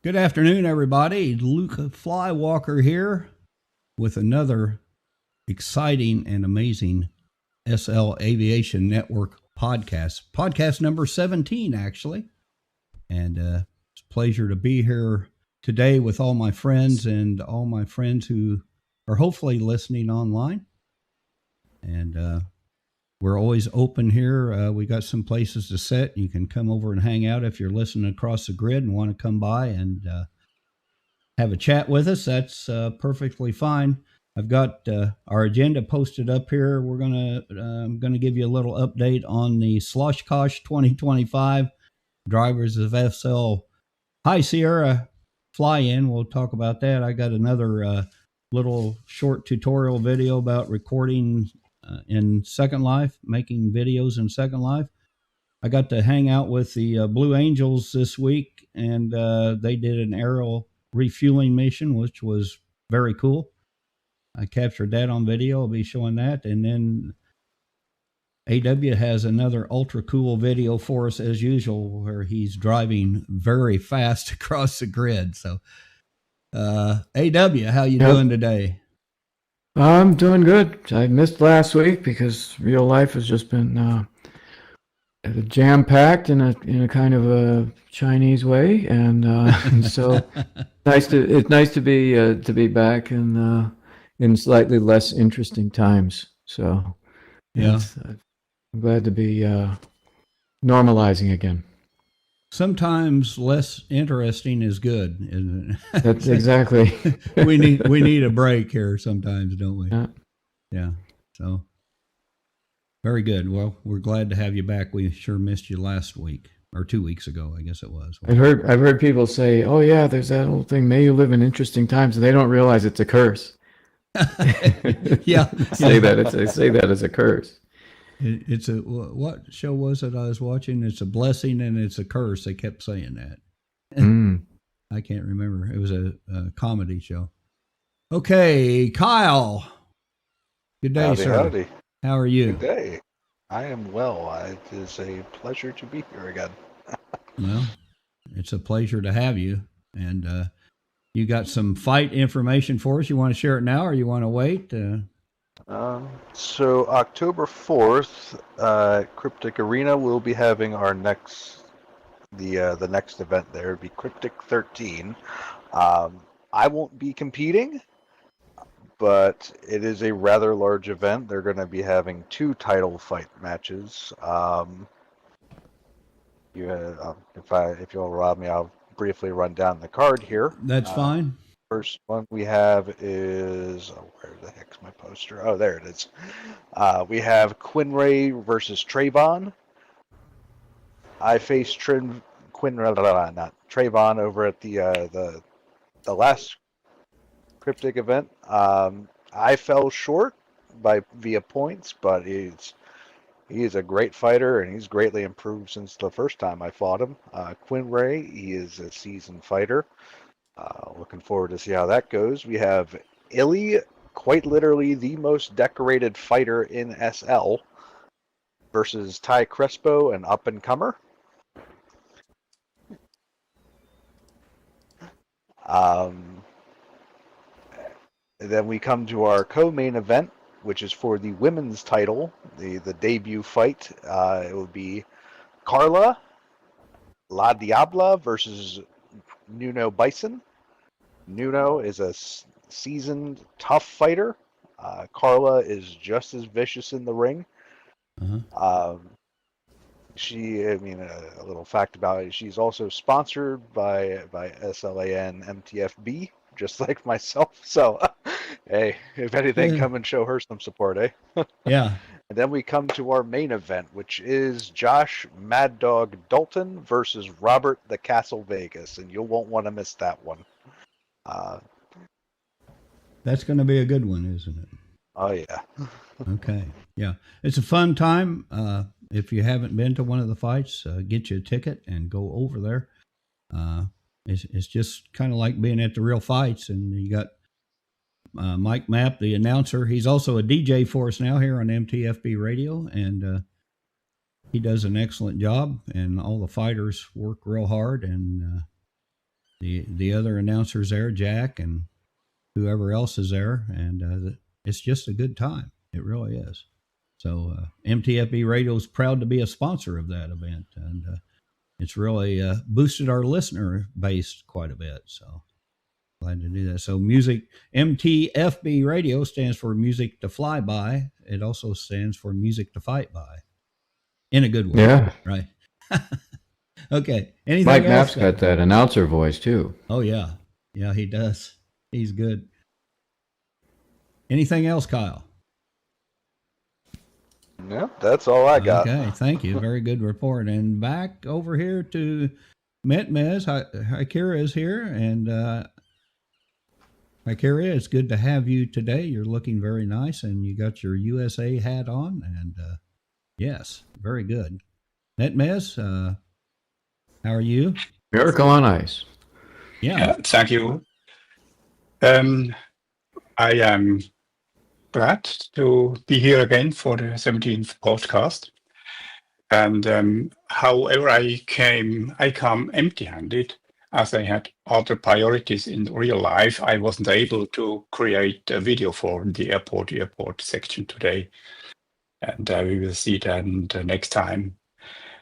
Good afternoon, everybody. Luke Flywalker here with another exciting and amazing SL Aviation Network podcast. Podcast number 17, actually. And it's a pleasure to be here today with all my friends and all my friends who are hopefully listening online. And we're always open here. We got some places to sit. You can come over and hang out if you're listening across the grid and want to come by and have a chat with us. That's perfectly fine. I've got our agenda posted up here. I'm gonna give you a little update on the SL-OshKosh 2025 drivers of SL High Sierra fly-in. We'll talk about that. I got another little short tutorial video about recording in Second Life, making videos in Second Life. I got to hang out with the Blue Angels this week, and they did an aerial refueling mission, which was very cool. I captured that on video. I'll be showing that. And then AW has another ultra cool video for us as usual, where he's driving very fast across the grid. So, AW, how you doing today? I'm doing good. I missed last week because real life has just been jam-packed in a kind of a Chinese way, and so it's nice to be back in slightly less interesting times. So yeah, I'm glad to be normalizing again. Sometimes less interesting is good, isn't it? That's exactly. we need a break here sometimes, don't we? Yeah. So very good. Well, we're glad to have you back. We sure missed you last week or 2 weeks ago, I guess it was. I've heard people say, "Oh yeah, there's that whole thing. May you live in interesting times," and they don't realize it's a curse. Yeah, say that as a curse. It's a, what show was it I was watching? It's a blessing and it's a curse. They kept saying that. I can't remember. It was a comedy show. Okay, Kyle. Good day, howdy, sir. Howdy. How are you? Good day. I am well. It is a pleasure to be here again. Well, it's a pleasure to have you. And you got some fight information for us. You want to share it now or you want to wait? So October 4th, Cryptic Arena will be having our the next event there. It'll be Cryptic 13. I won't be competing, but it is a rather large event. They're going to be having 2 title fight matches. If you'll allow me, I'll briefly run down the card here. That's fine. First one we have is, where the heck's my poster? Oh, there it is. We have Quinray versus Trayvon. I faced Trayvon over at the last Cryptic event. I fell short via points, but he's a great fighter and he's greatly improved since the first time I fought him. Quinray, he is a seasoned fighter. Looking forward to see how that goes. We have Illy, quite literally the most decorated fighter in SL, versus Ty Crespo, an up-and-comer. Then we come to our co-main event, which is for the women's title, the debut fight. It will be Carla La Diabla versus Nuno Bison. Nuno is a seasoned, tough fighter. Carla is just as vicious in the ring. Uh-huh. A little fact about it, she's also sponsored by SLAN MTFB, just like myself. So, hey, if anything, come and show her some support, eh? Yeah. And then we come to our main event, which is Josh Mad Dog Dalton versus Robert the Castle Vegas, and you won't want to miss that one. That's going to be a good one, isn't it? Oh, yeah. Okay. Yeah. It's a fun time. If you haven't been to one of the fights, get you a ticket and go over there. It's just kind of like being at the real fights, and you got Mike Mapp, the announcer. He's also a DJ for us now here on MTFB Radio, and he does an excellent job, and all the fighters work real hard, and the other announcers there, Jack and whoever else is there, and it's just a good time. It really is. So MTFB Radio is proud to be a sponsor of that event, and it's really boosted our listener base quite a bit. So glad to do that. So MTFB Radio stands for Music to Fly By. It also stands for Music to Fight By, in a good way. Yeah. Right. Okay. Anything Mike else? Knapp's got that announcer voice too. Oh yeah. Yeah, he does. He's good. Anything else, Kyle? No, that's all I got. Okay, thank you. Very good report. And back over here to Metmez. Hi, Kira is here. And hi, Kira. It's good to have you today. You're looking very nice, and you got your USA hat on. And yes, very good. Metmez, how are you? Miracle on Ice. Yeah, thank you. I am glad to be here again for the 17th podcast. And however, I come empty-handed, as I had other priorities in real life. I wasn't able to create a video for the airport section today, and we will see then the next time.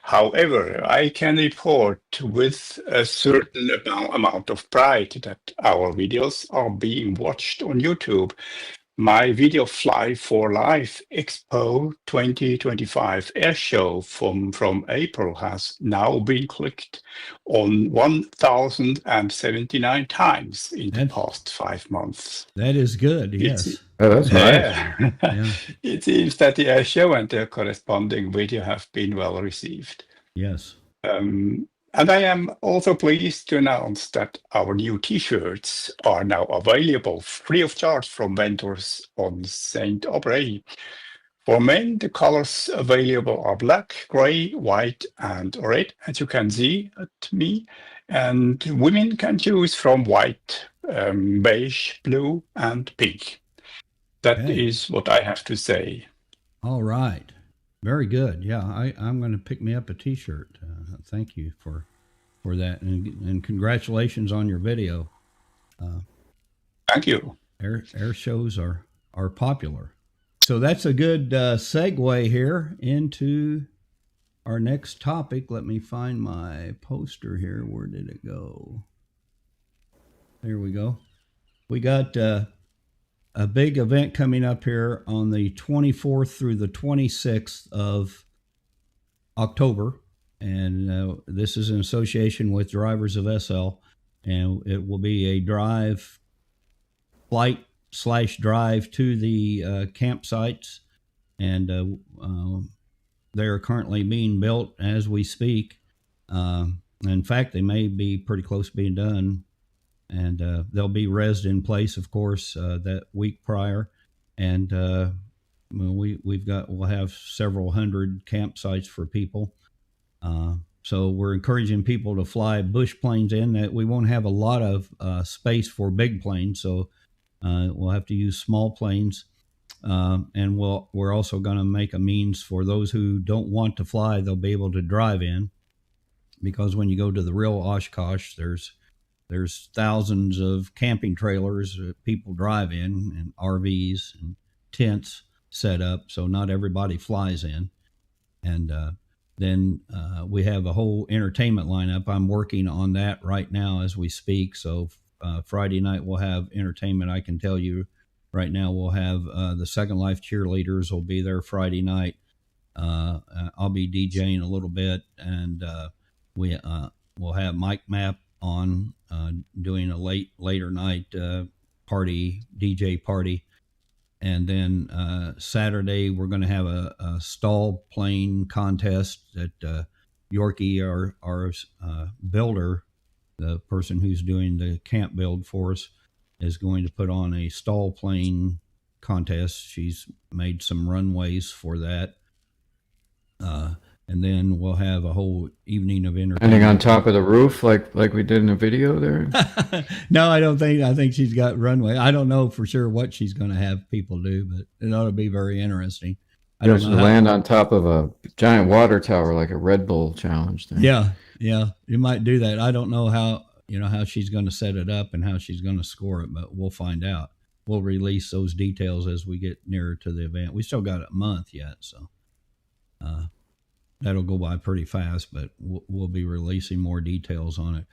However, I can report with a certain amount of pride that our videos are being watched on YouTube. My video Fly for Life Expo 2025 air show from April has now been clicked on 1,079 times in the past 5 months. That is good, yes. That's nice. Yeah. It seems that the air show and the corresponding video have been well received. Yes. And I am also pleased to announce that our new T-shirts are now available free of charge from vendors on St. Aubrey. For men, the colors available are black, gray, white, and red, as you can see at me. And women can choose from white, beige, blue, and pink. That is what I have to say. All right. Very good. Yeah, I'm going to pick me up a T-shirt. Thank you for that, and congratulations on your video. Thank you. Air shows are popular. So that's a good segue here into our next topic. Let me find my poster here. Where did it go? There we go. We got a big event coming up here on the 24th through the 26th of October. And this is in association with Drivers of SL. And it will be a flight/drive to the campsites. And they are currently being built as we speak. In fact, they may be pretty close to being done. And they'll be resed in place, of course, that week prior. And we'll have several hundred campsites for people. So we're encouraging people to fly bush planes in. That we won't have a lot of space for big planes, so we'll have to use small planes. And we're also going to make a means for those who don't want to fly, they'll be able to drive in. Because when you go to the real Oshkosh, there's thousands of camping trailers that people drive in, and RVs and tents set up, so not everybody flies in. And then we have a whole entertainment lineup. I'm working on that right now as we speak. So Friday night we'll have entertainment. I can tell you right now we'll have the Second Life cheerleaders will be there Friday night. I'll be DJing a little bit, and we'll have Mike Mapp on doing a later night DJ party. And then Saturday we're going to have a stall plane contest that Yorkie, our builder, the person who's doing the camp build for us, is going to put on a stall plane contest. She's made some runways for that. And then we'll have a whole evening of entertainment. Standing on top of the roof like we did in the video there? No, I think she's got runway. I don't know for sure what she's going to have people do, but it ought to be very interesting. I don't know land on top of a giant water tower like a Red Bull challenge thing. Yeah, you might do that. I don't know how how she's going to set it up and how she's going to score it, but we'll find out. We'll release those details as we get nearer to the event. We still got a month yet, so that'll go by pretty fast, but we'll be releasing more details on it.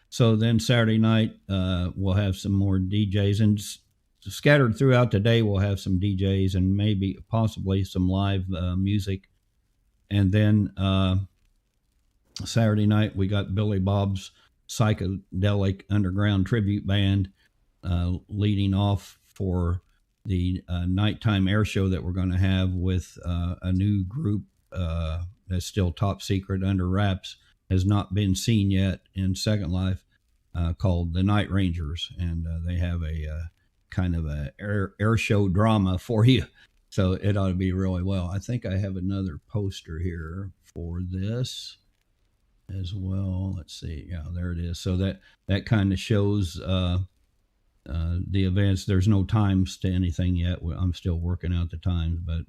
So then Saturday night, we'll have some more DJs, and scattered throughout the day, we'll have some DJs and maybe possibly some live music. And then Saturday night, we got Billy Bob's Psychedelic Underground Tribute Band leading off for the nighttime air show that we're going to have with a new group that's still top secret under wraps, has not been seen yet in Second Life, called the Night Rangers, and they have a kind of a air show drama for you, so it ought to be really well. I think I have another poster here for this as well. Let's see. Yeah, there it is. So that kind of shows the events. There's no times to anything yet. I'm still working out the times, but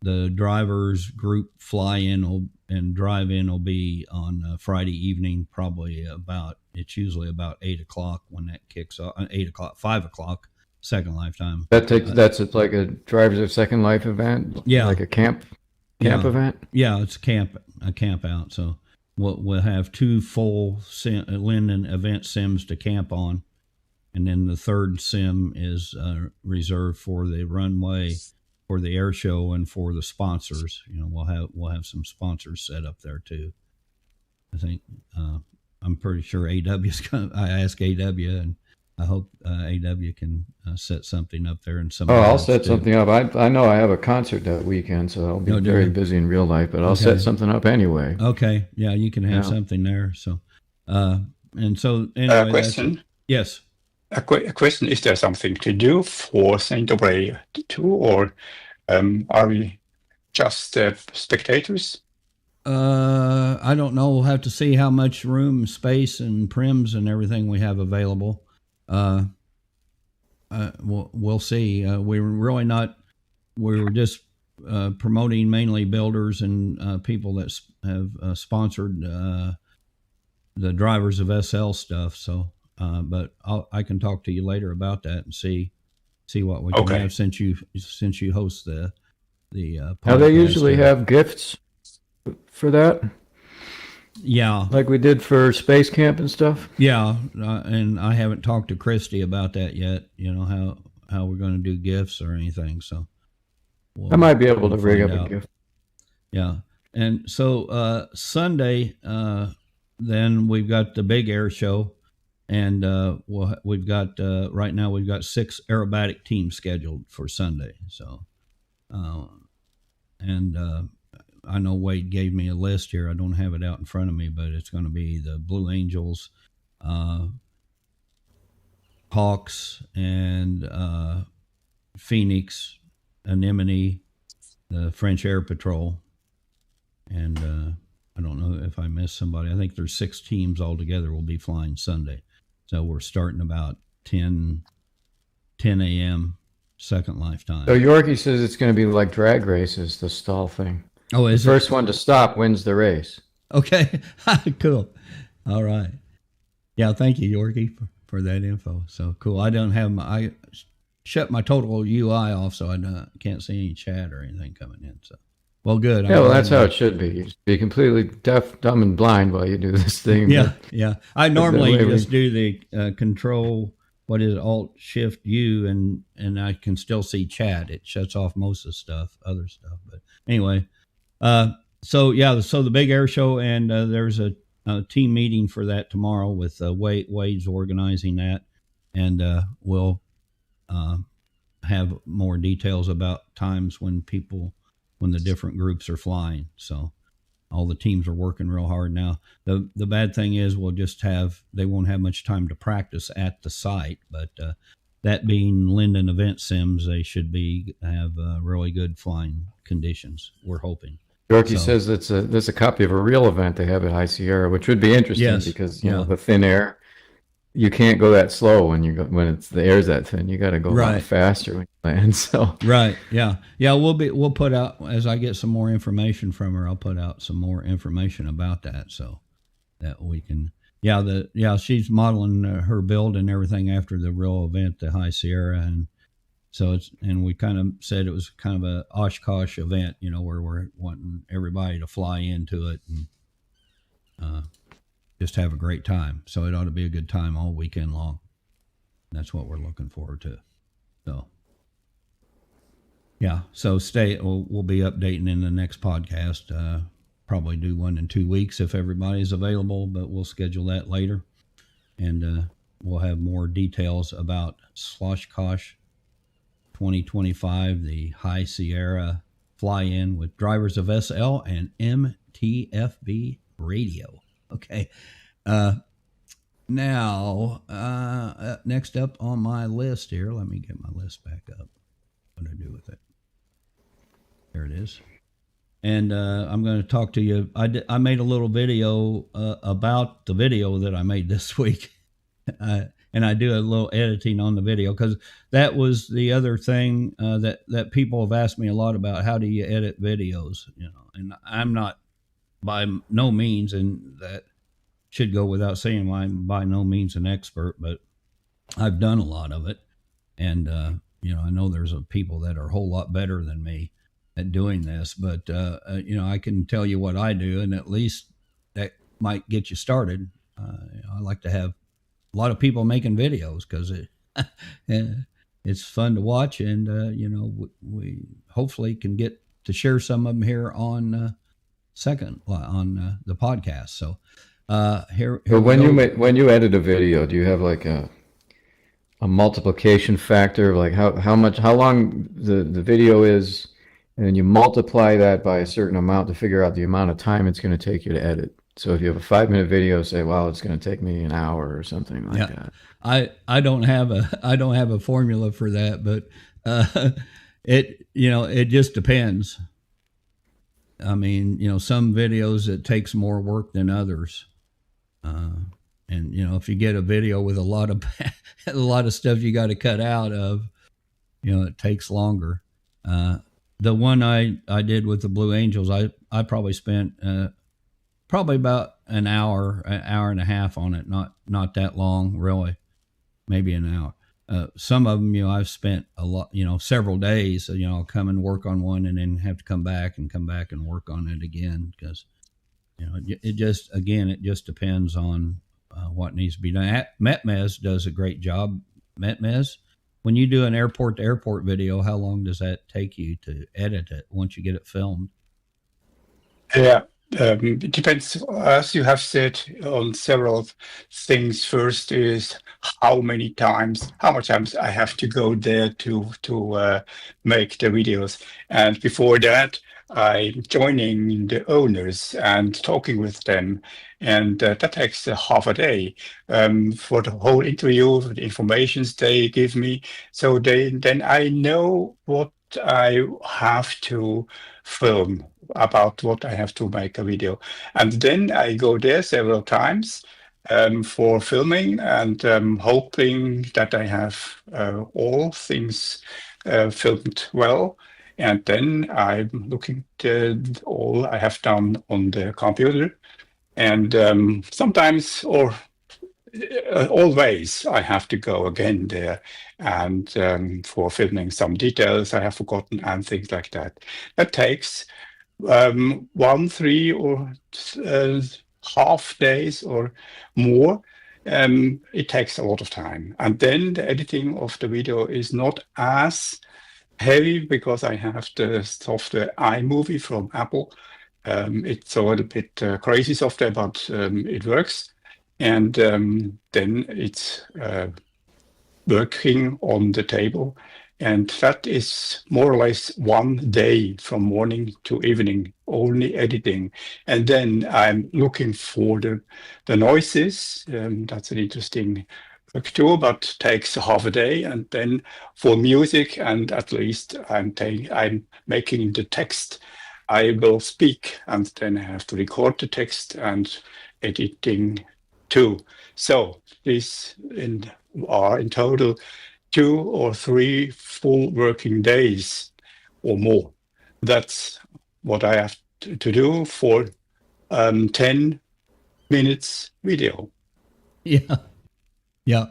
the drivers group fly-in and drive-in will be on Friday evening, probably it's usually about 8 o'clock when that kicks off, 8 o'clock, 5 o'clock, Second Life time. That's like a Drivers of Second Life event? Yeah. Like a camp event? Yeah, it's a camp out. So we'll have 2 full Linden event sims to camp on. And then the third sim is reserved for the runway, for the air show, and for the sponsors. We'll have some sponsors set up there too. I think I'm pretty sure AW's going. I asked AW, and I hope AW can set something up there. And I'll set something up. I know I have a concert that weekend, so I'll be very busy in real life. But I'll set something up anyway. Okay, yeah, you can have something there. So, and so anyway, question. Yes. A question: is there something to do for Saint Aubrey too, or are we just spectators? I don't know. We'll have to see how much room, space, and prims and everything we have available. We'll see. We were just promoting mainly builders and people that have sponsored the drivers of SL stuff. So. But I can talk to you later about that and see what we can have since you host the podcast. Now they usually have gifts for that. Yeah, like we did for Space Camp and stuff. Yeah, and I haven't talked to Christy about that yet. How we're going to do gifts or anything. So I might be able to rig up a gift. Yeah, and so Sunday, then we've got the big air show. And we've got right now we've got 6 aerobatic teams scheduled for Sunday. So, and I know Wade gave me a list here. I don't have it out in front of me, but it's going to be the Blue Angels, Hawks, and Phoenix, Anemone, the French Air Patrol, and I don't know if I missed somebody. I think there's 6 teams altogether will be flying Sunday. So we're starting about 10 a.m. Second Life time. So Yorkie says it's going to be like drag races, the stall thing. Oh, is the first one to stop wins the race. Okay, cool. All right. Yeah, thank you, Yorkie, for that info. So cool. I shut my total UI off, so I can't see any chat or anything coming in. So, well, good. Yeah, well, that's how it should be. You should be completely deaf, dumb, and blind while you do this thing. Yeah, yeah. I normally just do the control, Alt Shift U, and I can still see chat. It shuts off most of the other stuff. But anyway, so the big air show, and there's a team meeting for that tomorrow with Wade's organizing that, and we'll have more details about times when the different groups are flying. So all the teams are working real hard now. The bad thing is they won't have much time to practice at the site, but that being Linden Event Sims, they should have really good flying conditions, we're hoping. Yorkie says that's a copy of a real event they have at High Sierra, which would be interesting because the thin air, you can't go that slow when the air's that thin. You got to go a lot faster when you land. So we'll put out, as I get some more information from her, I'll put out some more information about that so that we can she's modeling her build and everything after the real event, the High Sierra, and so we kind of said it was kind of a OshKosh event, where we're wanting everybody to fly into it and just have a great time. So it ought to be a good time all weekend long. That's what we're looking forward to. So, yeah. So we'll be updating in the next podcast. Probably do one in 2 weeks if everybody's available, but we'll schedule that later. And we'll have more details about SL-OshKosh 2025, the High Sierra fly-in with drivers of SL and MTFB radio. Okay. Now, next up on my list here, let me get my list back up. What do I do with it? There it is. And I'm going to talk to you. I made a little video about the video that I made this week. And I do a little editing on the video because that was the other thing that people have asked me a lot about. How do you edit videos? And I'm not by no means, and that should go without saying, I'm by no means an expert, but I've done a lot of it. And, I know there's people that are a whole lot better than me at doing this, but, I can tell you what I do, and at least that might get you started. I like to have a lot of people making videos because it's fun to watch, and, we hopefully can get to share some of them here on the podcast. So, here when you edit a video, do you have like a multiplication factor, like how long the video is, and then you multiply that by a certain amount to figure out the amount of time it's going to take you to edit? So if you have a 5-minute video, say, well, it's going to take me an hour or something like that. I don't have a formula for that, but it just depends. I mean, some videos it takes more work than others. And if you get a video with a lot of stuff you got to cut out of, it takes longer. The one I did with the Blue Angels, I probably spent probably about an hour and a half on it. Not that long, really, maybe an hour. Some of them, I've spent a lot, several days. I'll come and work on one and then have to come back and work on it again because, it just depends on what needs to be done. Metmez does a great job. Metmez, when you do an airport-to-airport video, how long does that take you to edit it once you get it filmed? Yeah. It depends, as you have said, on several things. First is how much times I have to go there to make the videos. And before that, I'm joining the owners and talking with them. And that takes half a day for the whole interview, the informations they give me. So then I know what I have to film, about what I have to make a video. And then I go there several times for filming and hoping that I have all things filmed well. And then I'm looking at all I have done on the computer. And sometimes, or always, I have to go again there and for filming some details I have forgotten and things like that. That takes 1, 3 or half days or more. It takes a lot of time. And then the editing of the video is not as heavy because I have the software iMovie from Apple. It's a little bit crazy software, but it works. And then it's working on the table. And that is more or less 1 day from morning to evening, only editing. And then I'm looking for the noises. That's an interesting work too, but takes half a day. And then for music, and at least I'm making the text. I will speak, and then I have to record the text and editing too. So these are in total 2 or 3 full working days or more. That's what I have to do for 10 minutes video. Yeah. Yeah.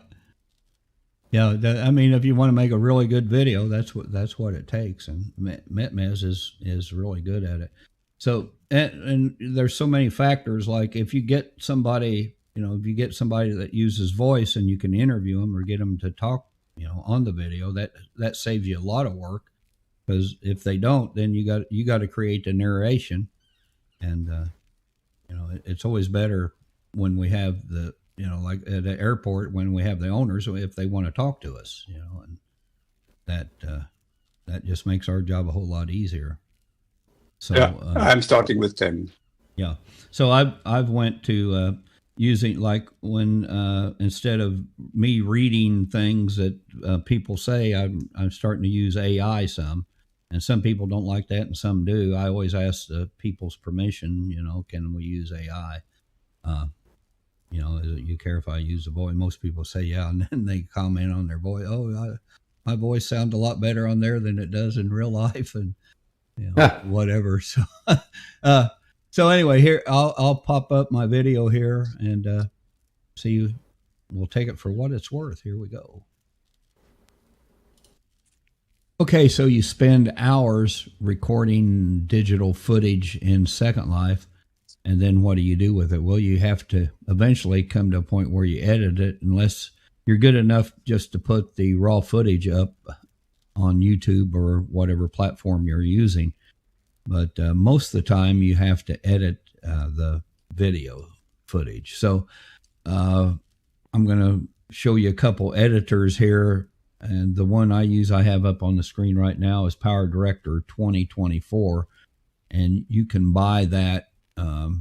Yeah. I mean, if you want to make a really good video, that's what it takes. And MetMez is really good at it. So, and there's so many factors. Like if you get somebody, if you get somebody that uses voice and you can interview them or get them to talk, on the video, that saves you a lot of work. Because if they don't, then you got to create the narration, and it's always better when we have the like at the airport when we have the owners if they want to talk to us, and that just makes our job a whole lot easier. So yeah, I'm starting with them. Yeah, so I've went to using like when instead of me reading things that people say, I'm starting to use AI some. And some people don't like that, and some do. I always ask the people's permission. Can we use AI? Do you care if I use a voice? Most people say yeah, and then they comment on their voice. Oh, my voice sounds a lot better on there than it does in real life, and whatever. So, so anyway, here I'll pop up my video here and see. We'll take it for what it's worth. Here we go. Okay, so you spend hours recording digital footage in Second Life, and then what do you do with it? Well, you have to eventually come to a point where you edit it, unless you're good enough just to put the raw footage up on YouTube or whatever platform you're using. But most of the time, you have to edit the video footage. So I'm going to show you a couple editors here. And the one I have up on the screen right now is Power Director 2024. And you can buy that. Let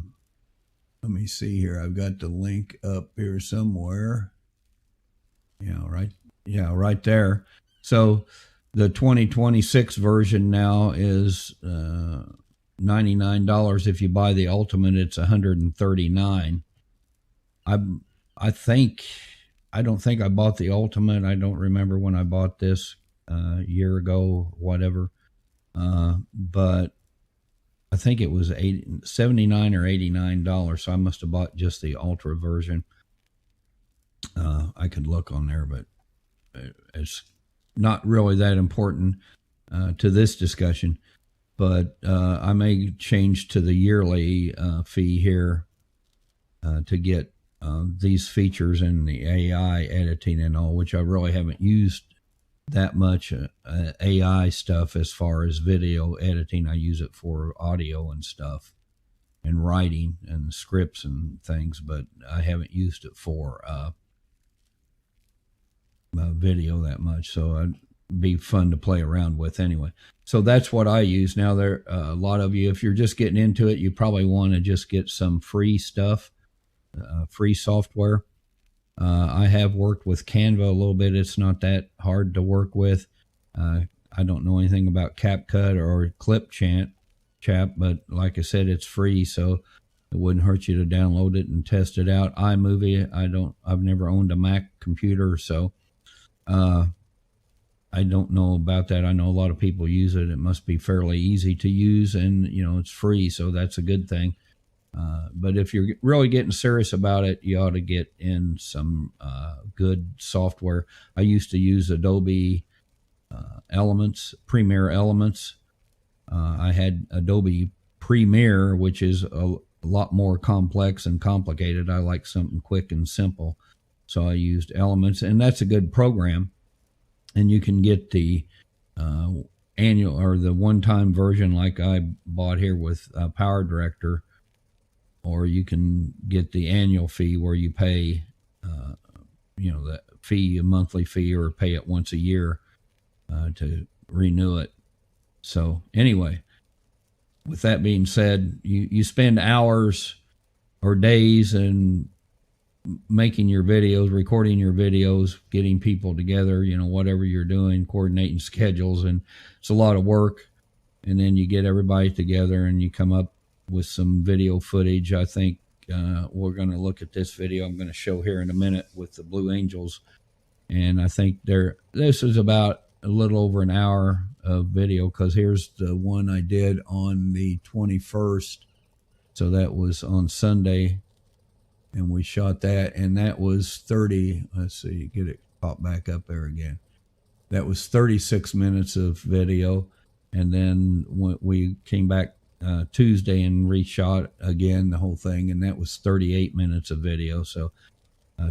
me see here. I've got the link up here somewhere. Right there. So the 2026 version now is $99. If you buy the Ultimate, it's $139. I don't think I bought the Ultimate. I don't remember when I bought this a year ago, whatever. But I think it was $79 or $89. So I must have bought just the Ultra version. I could look on there, but it's not really that important to this discussion. But I may change to the yearly fee here to get these features and the AI editing and all, which I really haven't used that much AI stuff as far as video editing. I use it for audio and stuff and writing and scripts and things, but I haven't used it for video that much. So it'd be fun to play around with anyway. So that's what I use. Now there a lot of you, if you're just getting into it, you probably want to just get some free stuff. Free software. I have worked with Canva a little bit. It's not that hard to work with. I don't know anything about CapCut or ClipChamp, but like I said, it's free, so it wouldn't hurt you to download it and test it out. iMovie, I've never owned a Mac computer, so I don't know about that. I know a lot of people use it. It must be fairly easy to use, and it's free, so that's a good thing. But if you're really getting serious about it, you ought to get in some good software. I used to use Adobe Premiere Elements. I had Adobe Premiere, which is a lot more complex and complicated. I like something quick and simple. So I used Elements, and that's a good program. And you can get the annual or the one-time version like I bought here with Power Director. Or you can get the annual fee where you pay, the fee, a monthly fee, or pay it once a year to renew it. So anyway, with that being said, you spend hours or days in making your videos, recording your videos, getting people together, whatever you're doing, coordinating schedules, and it's a lot of work. And then you get everybody together and you come up with some video footage. I think we're going to look at this video I'm going to show here in a minute with the Blue Angels. And I think this is about a little over an hour of video, because here's the one I did on the 21st. So that was on Sunday. and we shot that, and that was 30. Let's see, get it pop back up there again. That was 36 minutes of video, and then we came back Tuesday and reshot again the whole thing, and that was 38 minutes of video. So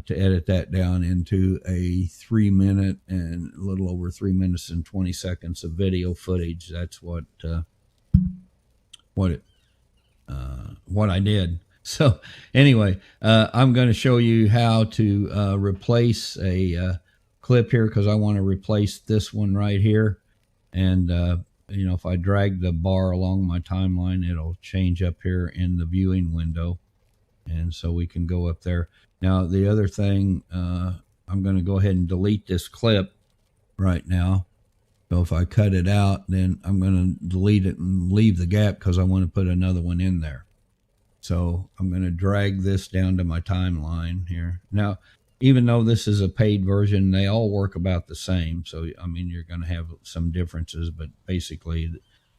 to edit that down into a 3 minute and a little over 3 minutes and 20 seconds of video footage, that's what I did. So anyway, I'm going to show you how to replace a clip here, because I want to replace this one right here. And if I drag the bar along my timeline, it'll change up here in the viewing window, and so we can go up there. Now the other thing, I'm going to go ahead and delete this clip right now. So if I cut it out, then I'm going to delete it and leave the gap, because I want to put another one in there. So I'm going to drag this down to my timeline here. Now, even though this is a paid version, they all work about the same. So, I mean, you're going to have some differences, but basically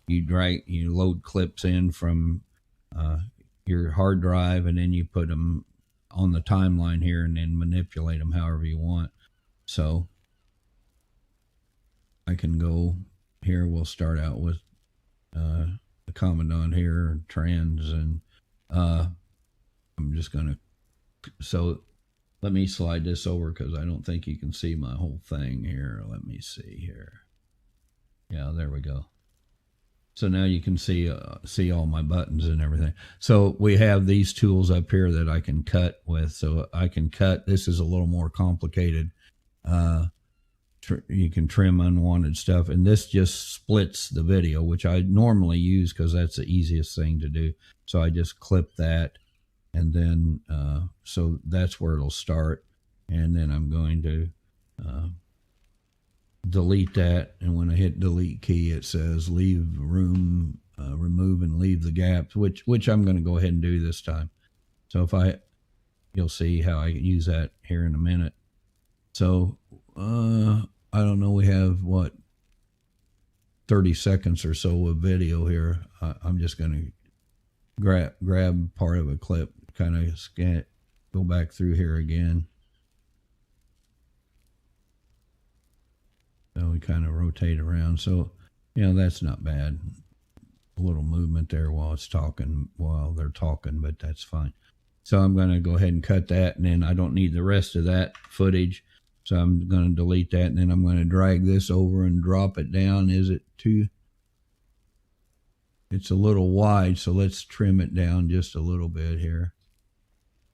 you load clips in from your hard drive, and then you put them on the timeline here and then manipulate them however you want. So I can go here. We'll start out with the Commandant here, trans, and I'm just going to, so let me slide this over, because I don't think you can see my whole thing here. Let me see here. Yeah, there we go. So now you can see all my buttons and everything. So we have these tools up here that I can cut with. So I can cut. This is a little more complicated. You can trim unwanted stuff, and this just splits the video, which I normally use because that's the easiest thing to do. So I just clip that, and then so that's where it'll start, and then I'm going to delete that, and when I hit delete key, it says leave room, remove and leave the gaps, which I'm going to go ahead and do this time. So you'll see how I use that here in a minute. So I don't know, we have 30 seconds or so of video here. I'm just going to grab part of a clip, kind of scan it, go back through here again. So we kind of rotate around. So, that's not bad. A little movement there while they're talking, but that's fine. So I'm going to go ahead and cut that, and then I don't need the rest of that footage. So I'm going to delete that, and then I'm going to drag this over and drop it down. It's a little wide, so let's trim it down just a little bit here.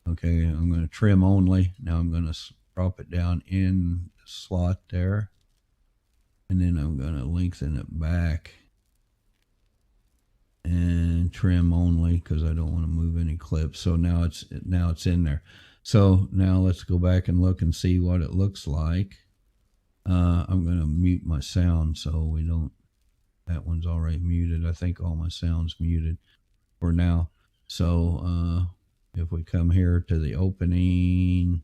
Okay, I'm going to trim only. Now I'm going to drop it down in the slot there. And then I'm going to lengthen it back and trim only, because I don't want to move any clips. So now it's in there. So now let's go back and look and see what it looks like. I'm going to mute my sound so that one's already muted. I think all my sound's muted for now. So if we come here to the opening,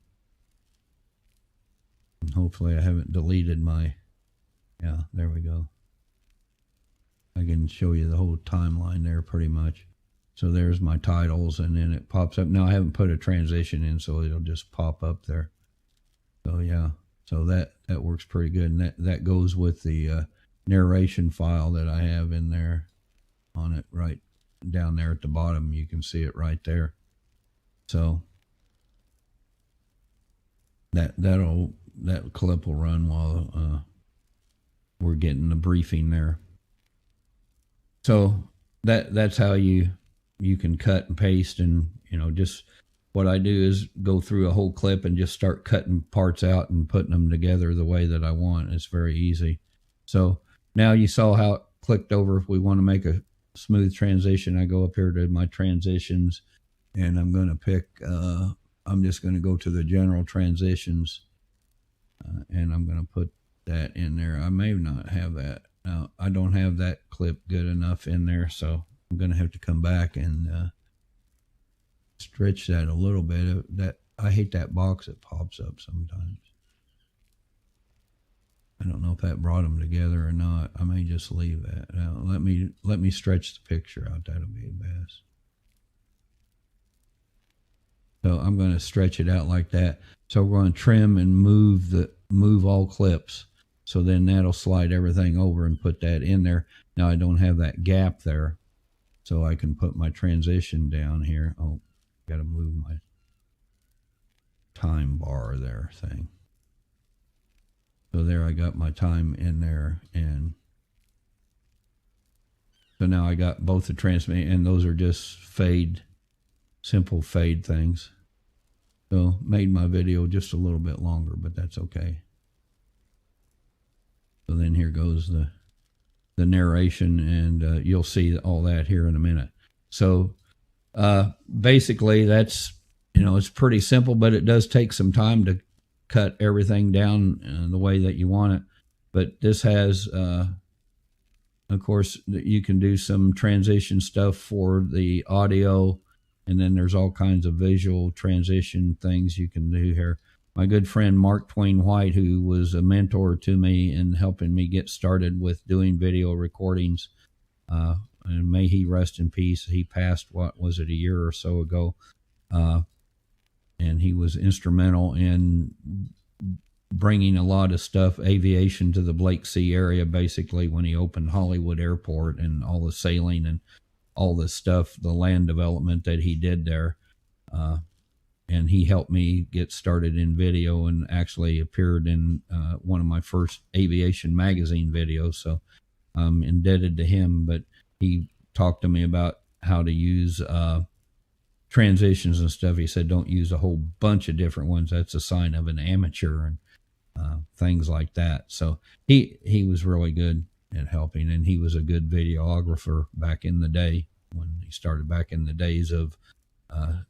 and hopefully I haven't deleted yeah, there we go. I can show you the whole timeline there pretty much. So there's my titles, and then it pops up. Now I haven't put a transition in, so it'll just pop up there. So yeah, so that works pretty good, and that goes with the narration file that I have in there on it, right down there at the bottom. You can see it right there. So that clip will run while we're getting the briefing there. So that's how you can cut and paste, and just what I do is go through a whole clip and just start cutting parts out and putting them together the way that I want. It's very easy. So now you saw how it clicked over. If we want to make a smooth transition, I go up here to my transitions, and I'm going to pick, I'm just going to go to the general transitions, and I'm going to put that in there. I may not have that. Now, I don't have that clip good enough in there, so I'm going to have to come back and stretch that a little bit. I hate that box that pops up sometimes. I don't know if that brought them together or not. I may just leave that. Now, let me stretch the picture out. That'll be best. So I'm going to stretch it out like that. So we're going to trim and move all clips. So then that'll slide everything over and put that in there. Now I don't have that gap there. So I can put my transition down here. Oh, got to move my time bar there thing. So there I got my time in there. And so now I got both the transmit, and those are just simple fade things. So made my video just a little bit longer, but that's okay. So then here goes the narration, and you'll see all that here in a minute. So basically that's, it's pretty simple, but it does take some time to cut everything down the way that you want it. But this has, of course, you can do some transition stuff for the audio, and then there's all kinds of visual transition things you can do here. My good friend Mark Twain White, who was a mentor to me in helping me get started with doing video recordings, and may he rest in peace. He passed, a year or so ago, and he was instrumental in bringing a lot of stuff, aviation, to the Blake Sea area, basically, when he opened Hollywood Airport and all the sailing and all this stuff, the land development that he did there. And he helped me get started in video and actually appeared in one of my first aviation magazine videos. So I'm indebted to him, but he talked to me about how to use transitions and stuff. He said, don't use a whole bunch of different ones. That's a sign of an amateur, and things like that. So he was really good at helping, and he was a good videographer back in the day when he started back in the days of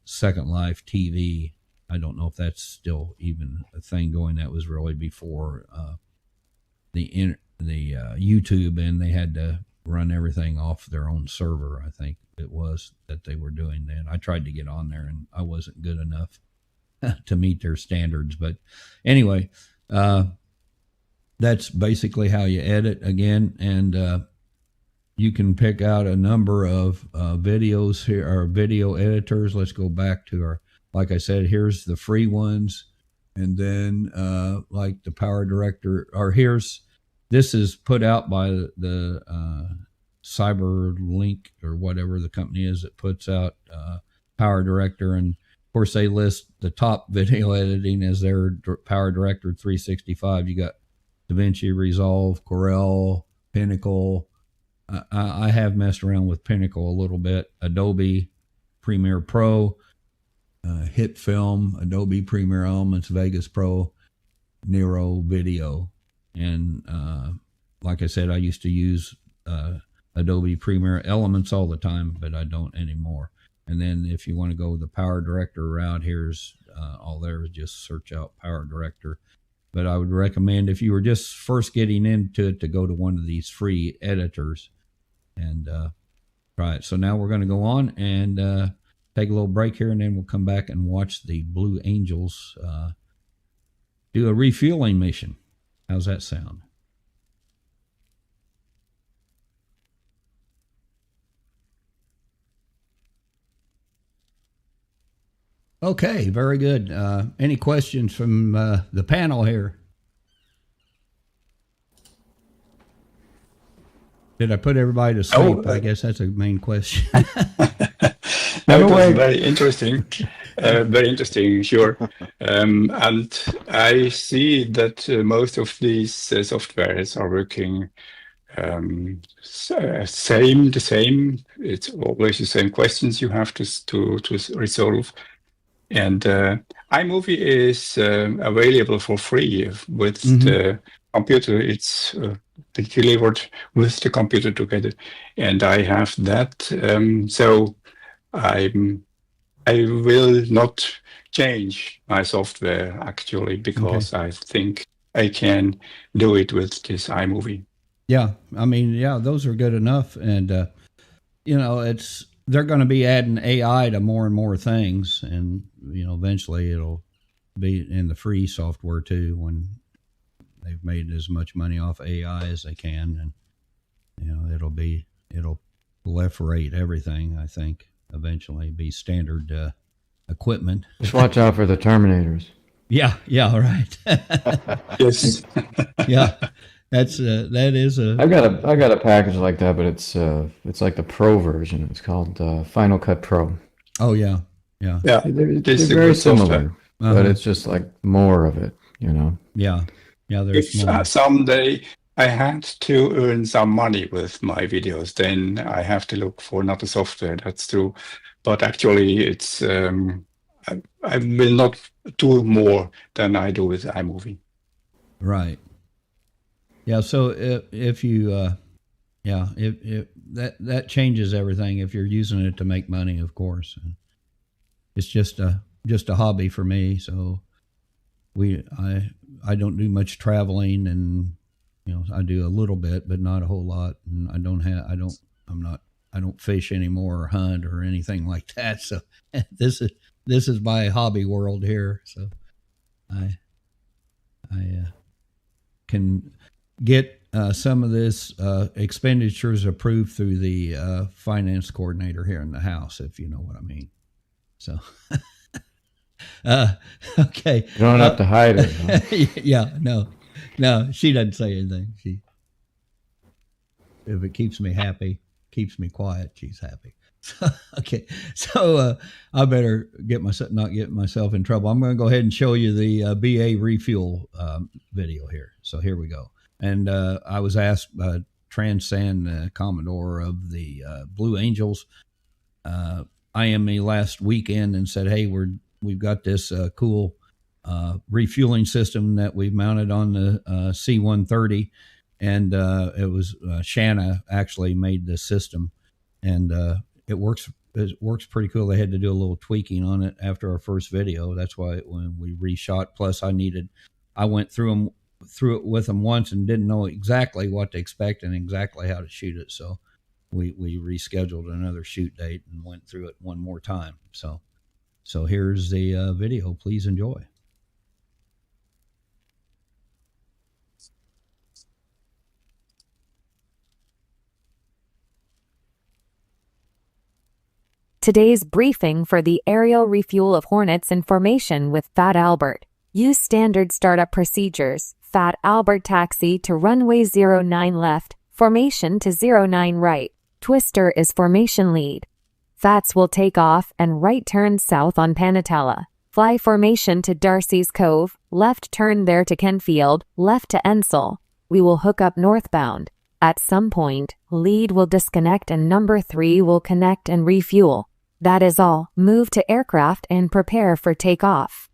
Second Life TV. I don't know if that's still even a thing going. That was really before the YouTube, and they had to run everything off their own server. I think it was that they were doing that. I tried to get on there, and I wasn't good enough to meet their standards. But anyway, that's basically how you edit again. And you can pick out a number of videos here, or video editors. Let's go back to our, like I said, here's the free ones. And then like the Power Director, or this is put out by the CyberLink, or whatever the company is that puts out Power Director. And of course they list the top video editing as their Power Director 365. You got DaVinci Resolve, Corel, Pinnacle. I have messed around with Pinnacle a little bit. Adobe Premiere Pro, Hit Film, Adobe Premiere Elements, Vegas Pro, Nero Video. And like I said, I used to use Adobe Premiere Elements all the time, but I don't anymore. And then if you want to go the Power Director route, here's all there. Just search out Power Director. But I would recommend, if you were just first getting into it, to go to one of these free editors and try it. So now we're going to go on and take a little break here, and then we'll come back and watch the Blue Angels do a refueling mission. How's that sound? Okay, very good. Any questions from the panel here? Did I put everybody to sleep? I guess that's a main question. No, it was very interesting. Very interesting, sure. And I see that most of these softwares are working the same. It's always the same questions you have to resolve. And iMovie is available for free with the computer. It's delivered with the computer together, and I have that. So I will not change my software actually, because I think I can do it with this iMovie. Yeah, I mean, yeah, those are good enough, and they're going to be adding AI to more and more things, and eventually it'll be in the free software too, when they've made as much money off AI as they can, and it'll proliferate everything. I think eventually be standard equipment. Just watch out for the Terminators. Yeah, right. Yes. Yeah, that is a. I got a package like that, but it's like the Pro version. It's called Final Cut Pro. Oh yeah. Yeah, They're very similar, but it's just like more of it, you know. Yeah, there's more. If someday I had to earn some money with my videos, then I have to look for another software. That's true, but actually, it's I will not do more than I do with iMovie. Right. Yeah. So if you, if that changes everything. If you're using it to make money, of course, it's just a hobby for me. So I don't do much traveling, and I do a little bit, but not a whole lot. And I don't fish anymore or hunt or anything like that. So this is my hobby world here. So I can get some of this expenditures approved through the finance coordinator here in the house, if you know what I mean. So, okay. You don't have to hide it. Huh? Yeah, no, she doesn't say anything. If it keeps me happy, keeps me quiet, she's happy. Okay, so I better not get myself in trouble. I'm going to go ahead and show you the BA refuel video here. So here we go. And I was asked by Transcend, Commodore of the Blue Angels, IM me last weekend and said, "Hey, we've got this cool refueling system that we've mounted on the C-130," and it was Shanna actually made this system, and it works pretty cool. They had to do a little tweaking on it after our first video. That's why when we reshot. Plus, I went through it with them once and didn't know exactly what to expect and exactly how to shoot it. So we rescheduled another shoot date and went through it one more time. So here's the video. Please enjoy. Today's briefing for the aerial refuel of Hornets in formation with Fat Albert. Use standard startup procedures. Fat Albert taxi to runway 09 left, formation to 09 right. Twister is formation lead. Fats will take off and right turn south on Panatella. Fly formation to Darcy's Cove, left turn there to Kenfield, left to Ensel. We will hook up northbound. At some point, lead will disconnect and number 3 will connect and refuel. That is all. Move to aircraft and prepare for takeoff.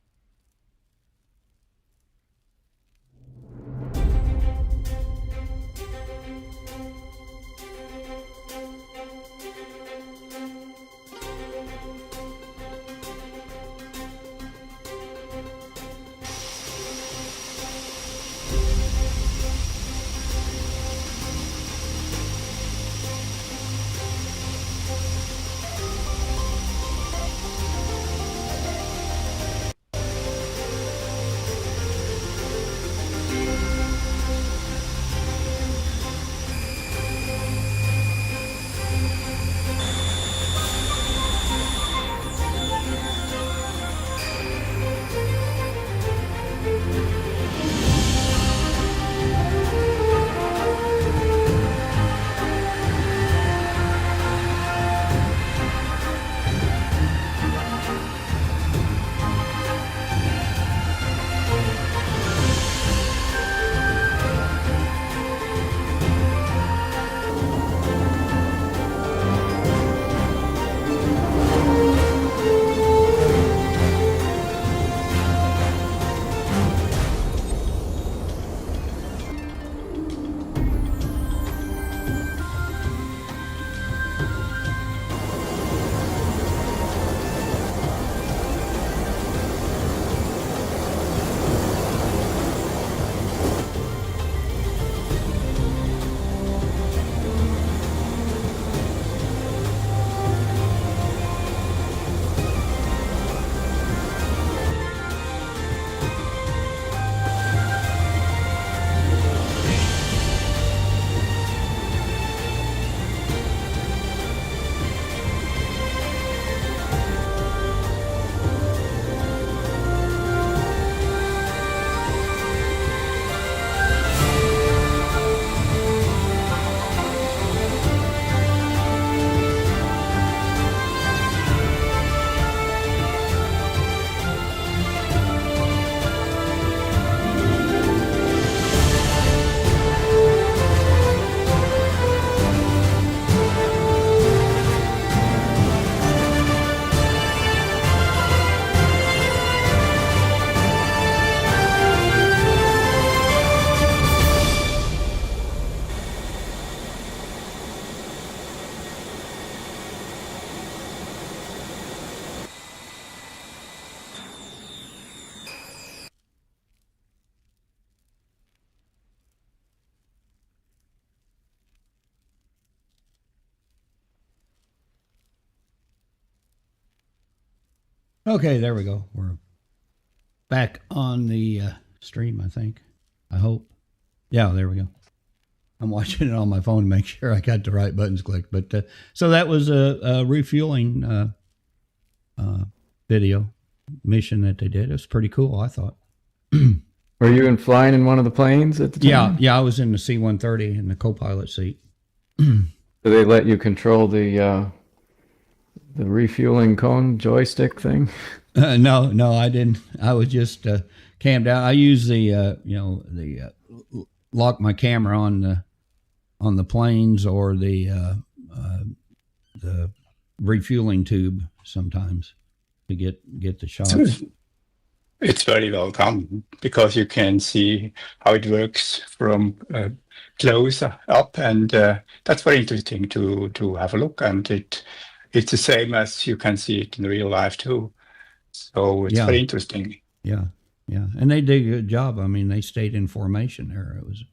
Okay, there we go. We're back on the stream, I think. I hope. Yeah, there we go. I'm watching it on my phone to make sure I got the right buttons clicked. But so that was a refueling video mission that they did. It was pretty cool, I thought. Were you flying in one of the planes at the time? Yeah, I was in the C-130 in the co-pilot seat. Do they let you control the refueling cone joystick thing? No, I didn't. I was just cammed out. I use the lock my camera on the planes or the refueling tube sometimes to get the shots. It's very well done because you can see how it works from close up, and that's very interesting to have a look. And it's the same as you can see it in real life too. So it's very interesting. Yeah. And they did a good job. I mean, they stayed in formation there. It was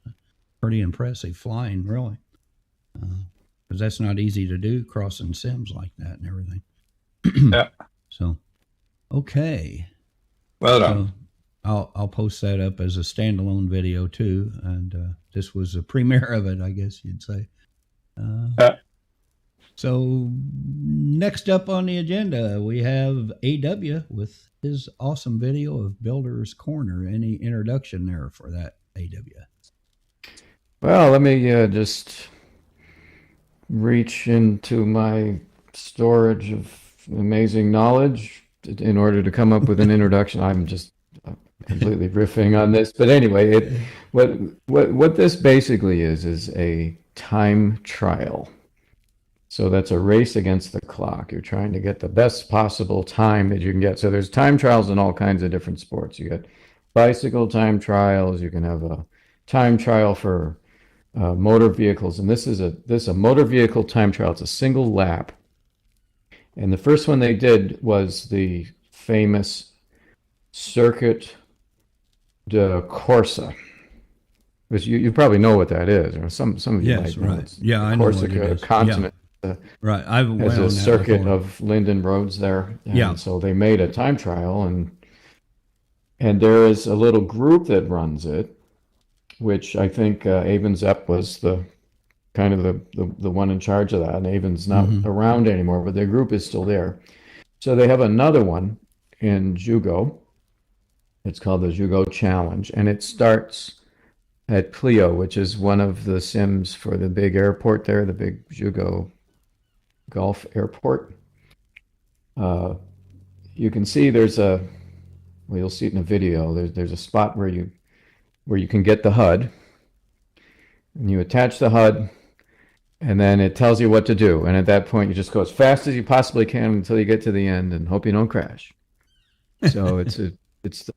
pretty impressive flying, really. Because that's not easy to do, crossing sims like that and everything. Yeah. So, okay. Well done. So I'll post that up as a standalone video too. And this was a premiere of it, I guess you'd say. So next up on the agenda, we have AW with his awesome video of Builder's Corner. Any introduction there for that, AW? Well, let me just reach into my storage of amazing knowledge in order to come up with an introduction. I'm just completely riffing on this, but anyway, what this basically is a time trial. So that's a race against the clock. You're trying to get the best possible time that you can get. So there's time trials in all kinds of different sports. You got bicycle time trials. You can have a time trial for motor vehicles, and this is a motor vehicle time trial. It's a single lap. And the first one they did was the famous Circuit de Corsa, which you probably know what that is, or some of you might know. Right. Yeah, I know what it is. Continent. Right. I've has a circuit of Linden roads there. And so they made a time trial, and there is a little group that runs it, which I think Avon Zepp was the one in charge of that, and Avon's not around anymore, but their group is still there. So they have another one in Jeogeot. It's called the Jeogeot Challenge, and it starts at Pleo, which is one of the sims for the big airport there, the big Jeogeot Gulf Airport. You can see you'll see it in a video. There's a spot where you can get the HUD, and you attach the HUD, and then it tells you what to do. And at that point, you just go as fast as you possibly can until you get to the end and hope you don't crash. So it's the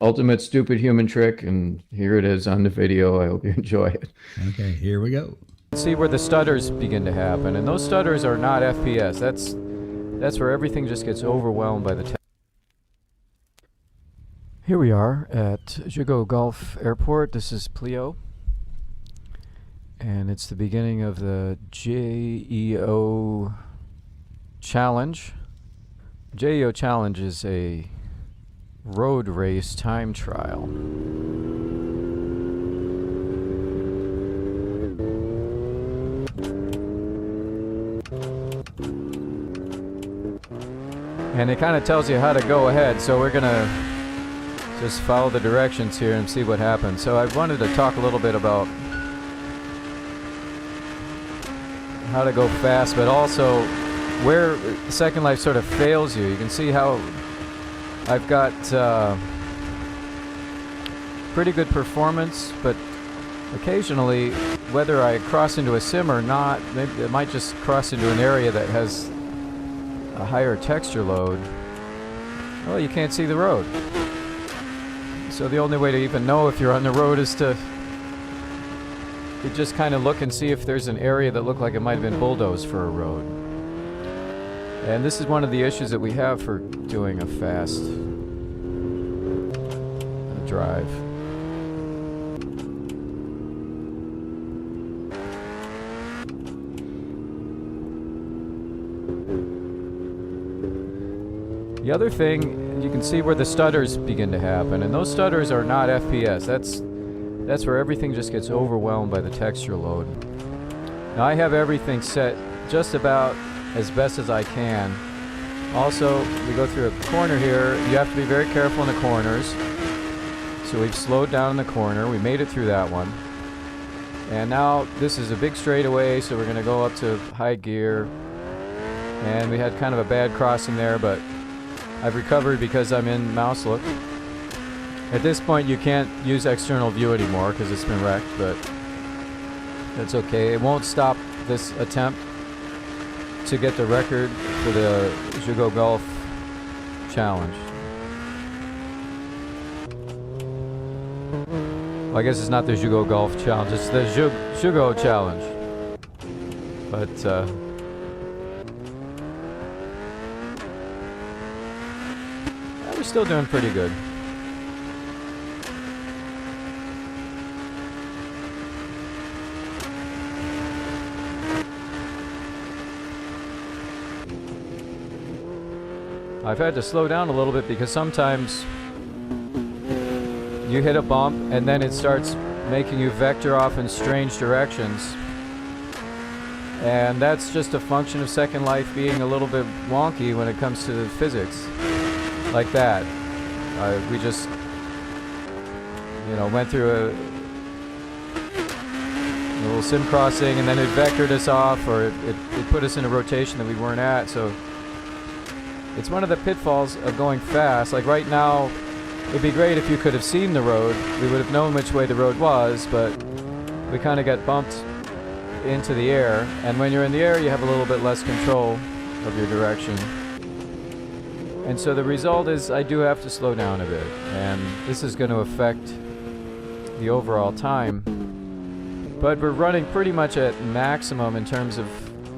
ultimate stupid human trick, and here it is on the video. I hope you enjoy it. Okay, here we go. See where the stutters begin to happen, and those stutters are not FPS. That's where everything just gets overwhelmed by the text. Here we are at Jeogeot Gulf Airport. This is Pleo, and it's the beginning of the Jeogeot Challenge. Jeogeot Challenge is a road race time trial. And it kind of tells you how to go ahead, so we're gonna just follow the directions here and see what happens. So I wanted to talk a little bit about how to go fast, but also where Second Life sort of fails you. You can see how I've got pretty good performance, but occasionally, whether I cross into a sim or not, maybe I might just cross into an area that has a higher texture load. Well, you can't see the road. So the only way to even know if you're on the road is to just kind of look and see if there's an area that looked like it might have been bulldozed for a road. And this is one of the issues that we have for doing a fast drive. The other thing you can see where the stutters begin to happen, and those stutters are not FPS. That's where everything just gets overwhelmed by the texture load. Now I have everything set just about as best as I can. Also, we go through a corner here. You have to be very careful in the corners. So we've slowed down in the corner. We made it through that one. And now this is a big straightaway, so we're going to go up to high gear. And we had kind of a bad crossing there, but I've recovered because I'm in mouse look. At this point, you can't use external view anymore because it's been wrecked, but that's okay. It won't stop this attempt to get the record for the Jeogeot Golf Challenge. Well, I guess it's not the Jeogeot Golf Challenge, it's the Jeogeot Challenge. But, we're still doing pretty good. I've had to slow down a little bit because sometimes you hit a bump and then it starts making you vector off in strange directions. And that's just a function of Second Life being a little bit wonky when it comes to the physics. Like that. We just, went through a little sim crossing and then it vectored us off, or it put us in a rotation that we weren't at. So it's one of the pitfalls of going fast. Like right now, it'd be great if you could have seen the road. We would have known which way the road was, but we kind of got bumped into the air. And when you're in the air, you have a little bit less control of your direction. And so the result is I do have to slow down a bit. And this is going to affect the overall time. But we're running pretty much at maximum in terms of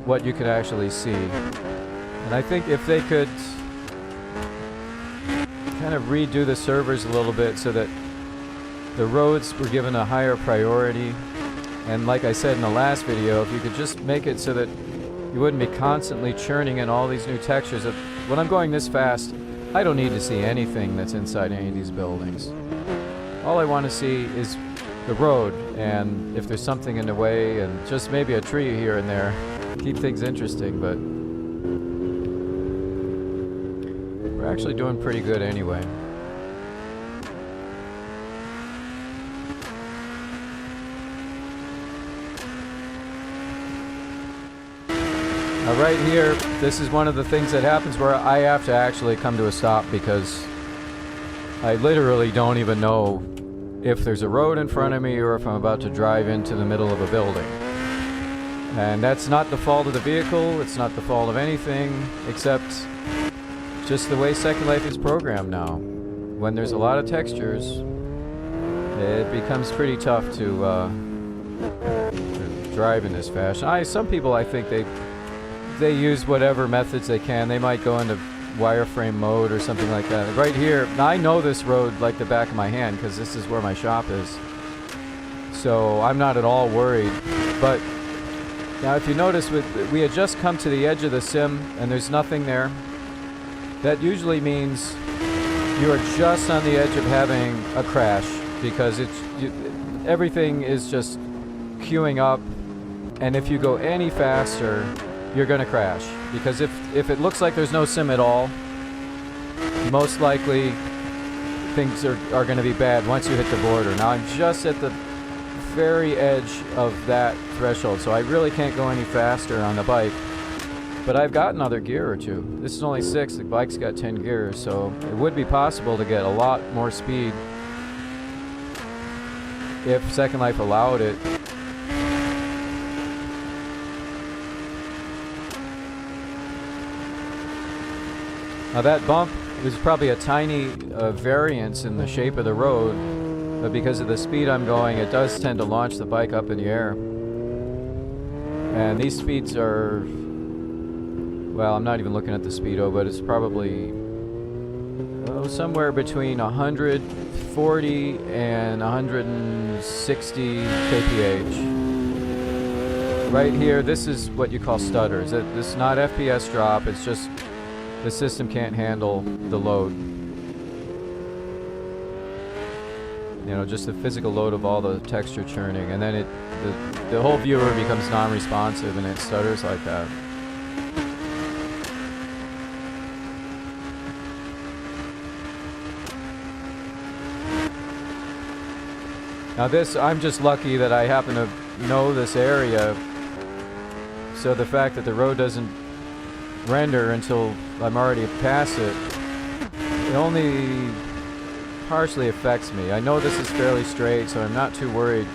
what you can actually see. And I think if they could kind of redo the servers a little bit so that the roads were given a higher priority, and like I said in the last video, if you could just make it so that you wouldn't be constantly churning in all these new textures. When I'm going this fast, I don't need to see anything that's inside any of these buildings. All I want to see is the road, and if there's something in the way, and just maybe a tree here and there, keep things interesting, but we're actually doing pretty good anyway. Now right here, this is one of the things that happens where I have to actually come to a stop because I literally don't even know if there's a road in front of me or if I'm about to drive into the middle of a building. And that's not the fault of the vehicle, it's not the fault of anything, except just the way Second Life is programmed now. When there's a lot of textures, it becomes pretty tough to drive in this fashion. Some people, I think they use whatever methods they can. They might go into wireframe mode or something like that. Right here, now I know this road like the back of my hand because this is where my shop is. So I'm not at all worried. But now if you notice, we had just come to the edge of the sim and there's nothing there. That usually means you are just on the edge of having a crash because everything is just queuing up, and if you go any faster, you're going to crash. Because if it looks like there's no sim at all, most likely things are going to be bad once you hit the border. Now I'm just at the very edge of that threshold, so I really can't go any faster on the bike. But I've got another gear or two. This is only 6, the bike's got 10 gears, so it would be possible to get a lot more speed if Second Life allowed it. Now that bump is probably a tiny variance in the shape of the road, but because of the speed I'm going, it does tend to launch the bike up in the air. And these speeds are, well, I'm not even looking at the speedo, but it's probably somewhere between 140 and 160 kph. Right here, this is what you call stutters. This is not FPS drop, it's just the system can't handle the load. just the physical load of all the texture churning, and then the whole viewer becomes non-responsive and it stutters like that. Now this, I'm just lucky that I happen to know this area, so the fact that the road doesn't render until I'm already past it, it only partially affects me. I know this is fairly straight, so I'm not too worried.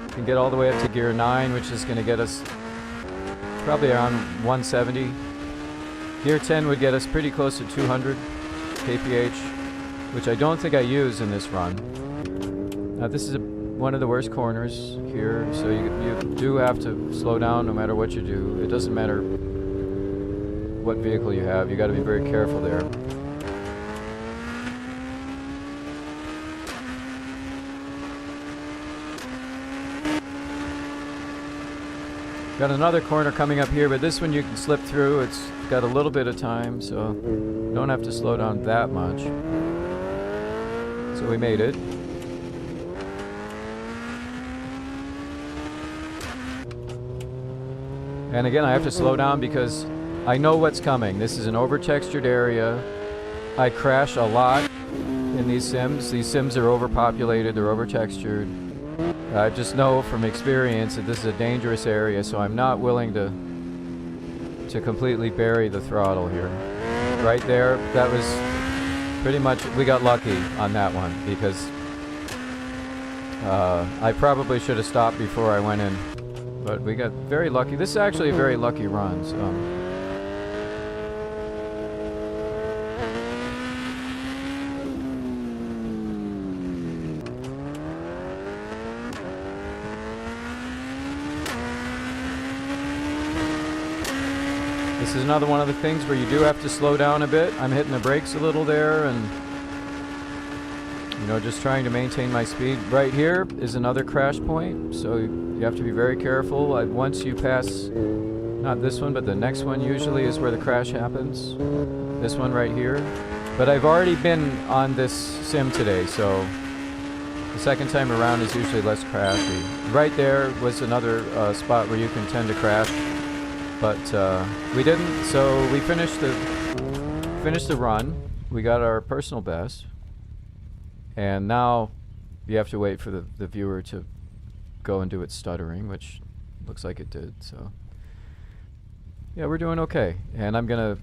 Can get all the way up to gear 9, which is going to get us probably around 170. Gear 10 would get us pretty close to 200 kph, which I don't think I use in this run. Now this is one of the worst corners here, so you do have to slow down no matter what you do. It doesn't matter what vehicle you have, you got to be very careful there. Got another corner coming up here, but this one you can slip through. It's got a little bit of time, so you don't have to slow down that much. So we made it. And again, I have to slow down because I know what's coming. This is an over-textured area. I crash a lot in these sims. These sims are overpopulated, they're over-textured. I just know from experience that this is a dangerous area, so I'm not willing to completely bury the throttle here. Right there, that was pretty much, we got lucky on that one because I probably should have stopped before I went in. But we got very lucky. This is actually a very lucky run. So. This is another one of the things where you do have to slow down a bit. I'm hitting the brakes a little there and just trying to maintain my speed. Right here is another crash point, so you have to be very careful. Once you pass, not this one, but the next one usually is where the crash happens. This one right here. But I've already been on this sim today, so the second time around is usually less crashy. Right there was another spot where you can tend to crash, but we didn't. So we finished the run. We got our personal best. And now you have to wait for the viewer to go and do its stuttering, which looks like it did. So yeah, we're doing okay. And I'm going to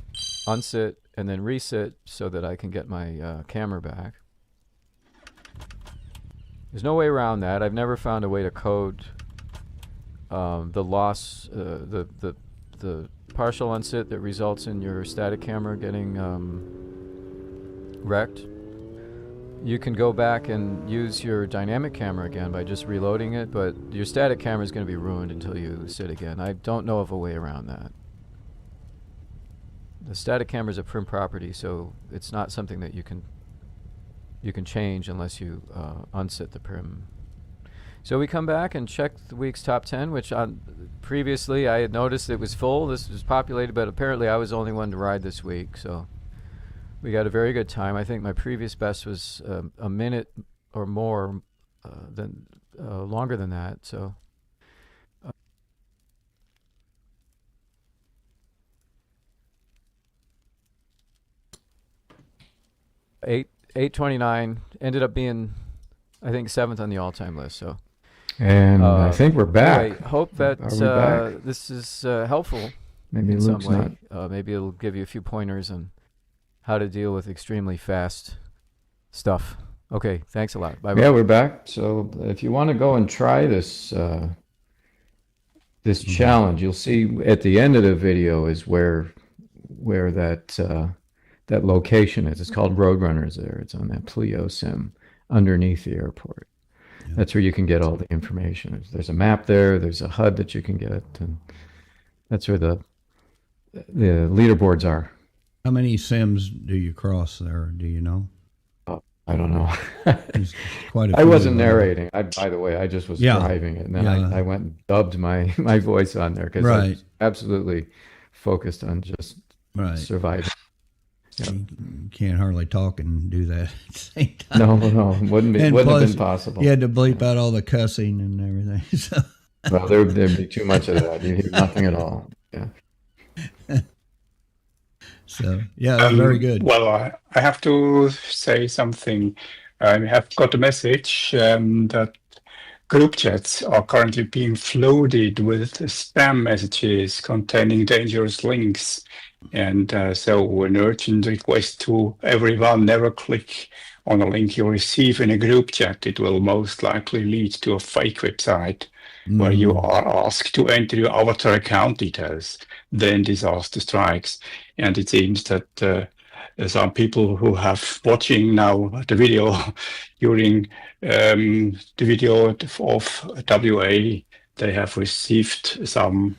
unsit and then resit so that I can get my camera back. There's no way around that. I've never found a way to code the loss, the partial unsit that results in your static camera getting wrecked. You can go back and use your dynamic camera again by just reloading it, but your static camera is going to be ruined until you sit again. I don't know of a way around that. The static camera is a prim property, so it's not something that you can change unless you unsit the prim. So we come back and check the week's top 10, which previously I had noticed it was full. This was populated, but apparently I was the only one to ride this week, so we got a very good time. I think my previous best was a minute or more longer than that. So, 8:29 ended up being, I think, 7th on the all-time list. So, and I think we're back. I hope that this is helpful. Maybe in Luke's some way. Maybe it'll give you a few pointers on how to deal with extremely fast stuff. Okay, thanks a lot. Bye-bye. Yeah, we're back. So if you want to go and try this challenge, you'll see at the end of the video is where that location is. It's called Roadrunners there. It's on that Pleo sim underneath the airport. Yeah. That's where you can get all the information. There's a map there. There's a HUD that you can get, and that's where the leaderboards are. How many sims do you cross there? Do you know? I don't know. Quite a I few wasn't narrating. By the way, I just was driving it, and then I went and dubbed my voice on there because I was absolutely focused on just surviving. Yeah. can't hardly talk and do that at the same time. No, wouldn't have been possible. You had to bleep out all the cussing and everything. So. Well, there'd be too much of that. You hear nothing at all. Yeah. So, yeah, very good. Well, I have to say something. I have got a message that group chats are currently being flooded with spam messages containing dangerous links. And so an urgent request to everyone, never click on a link you receive in a group chat. It will most likely lead to a fake website where you are asked to enter your avatar account details. Then disaster strikes. And it seems that some people who have watching now the video during the video of WA, they have received some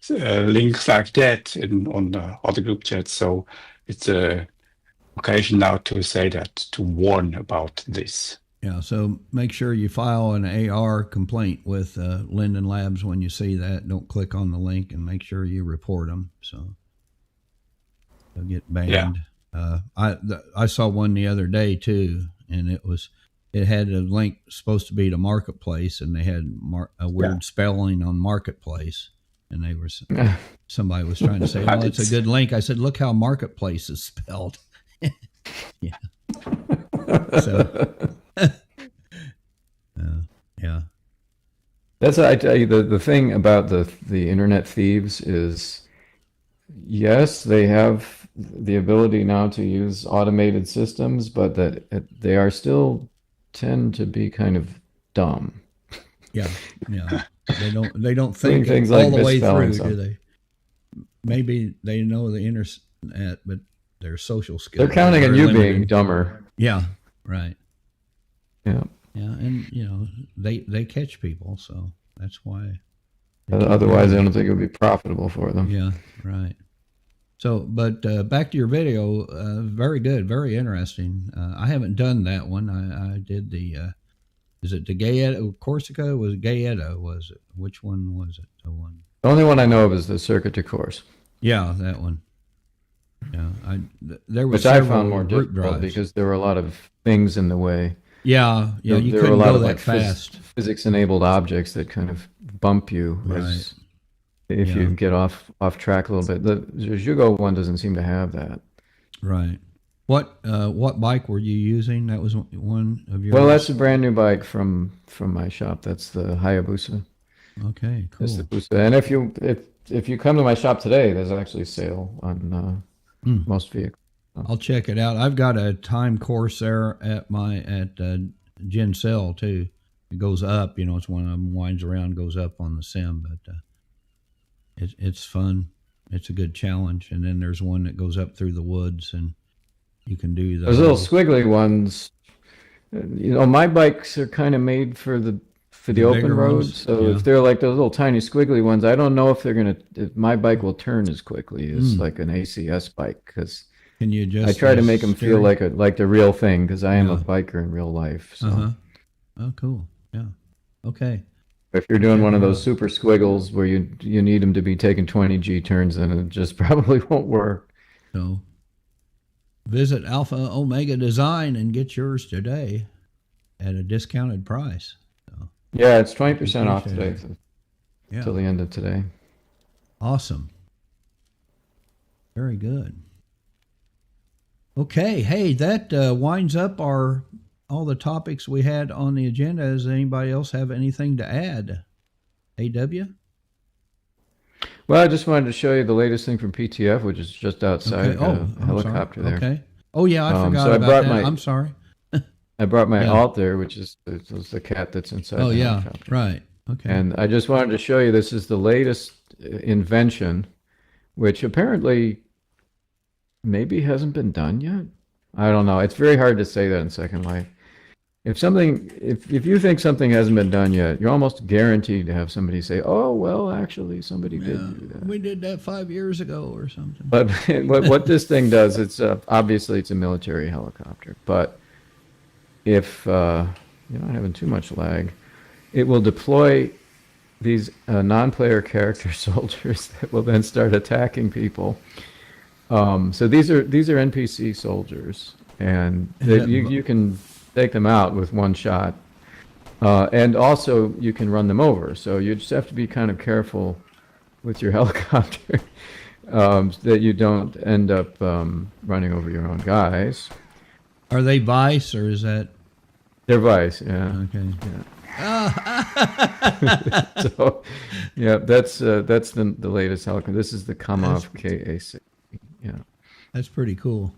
links like that on other group chats. So it's a occasion now to say that, to warn about this. Yeah, so make sure you file an AR complaint with Linden Labs when you see that. Don't click on the link, and make sure you report them so they'll get banned. Yeah. I saw one the other day too, and it had a link supposed to be to Marketplace, and they had a weird spelling on Marketplace, and they were somebody was trying to say, "Oh, it's a good link." I said, "Look how Marketplace is spelled." Yeah. So. Yeah. That's I tell you, the thing about the internet thieves is, yes, they have the ability now to use automated systems, but that they are still tend to be kind of dumb. Yeah. They don't think things all like the way through, stuff. do they? Maybe they know the internet, but their social skills. They're counting on you limited. being dumber. Yeah. Right. Yeah. Yeah, and they catch people, so that's why. Otherwise, I don't think it would be profitable for them. Yeah, right. So, but back to your video, very good, very interesting. I haven't done that one. I did the, is it the Jeogeot, Corsica? Was it Jeogeot? Was it? Which one was it? The one. The only one I know of is the Circuit de Course. Yeah, that one. Yeah, there was which I found more difficult drives. Because there were a lot of things in the way. Yeah, you there couldn't were a lot go of that fast. Physics-enabled objects that kind of bump you if you get off track a little bit. The Jeogeot one doesn't seem to have that. Right. What bike were you using? That was one of your. Well, that's a brand new bike from my shop. That's the Hayabusa. Okay, cool. That's the Busa. And if you come to my shop today, there's actually a sale on most vehicles. I'll check it out. I've got a time course there at Gencel too. It goes up, it's one of them winds around, goes up on the sim, but it's fun. It's a good challenge. And then there's one that goes up through the woods, and you can do those little squiggly ones. My bikes are kind of made for the open roads. So if they're like those little tiny squiggly ones, I don't know if my bike will turn as quickly as like an ACS bike, because can you just? I try to make them feel like the real thing, because I am a biker in real life. So. Oh, cool. Yeah. Okay. If you're doing one of those super squiggles where you need them to be taking 20 G turns, then it just probably won't work. So visit Alpha Omega Design and get yours today at a discounted price. So, yeah, it's 20% off today till the end of today. Awesome. Very good. Okay, hey, that winds up all the topics we had on the agenda. Does anybody else have anything to add? AW? Well, I just wanted to show you the latest thing from PTF, which is just outside a helicopter there. Okay. Oh, yeah, I forgot about that. I'm sorry. I brought my alt there, which is the cat that's inside the helicopter. Right. Okay. And I just wanted to show you, this is the latest invention, which apparently maybe hasn't been done yet. I don't know. It's very hard to say that in Second Life. If you think something hasn't been done yet, you're almost guaranteed to have somebody say, "Oh, well, actually, somebody did do that. We did that 5 years ago or something." But what this thing does, it's obviously it's a military helicopter. But if you're not having too much lag, it will deploy these non-player character soldiers that will then start attacking people. So these are NPC soldiers, and you can take them out with one shot, and also you can run them over. So you just have to be kind of careful with your helicopter that you don't end up running over your own guys. Are they Vice or is that? They're Vice, yeah. Okay. Yeah. So, yeah, that's the latest helicopter. This is the Kamov KA-60. Yeah, that's pretty cool.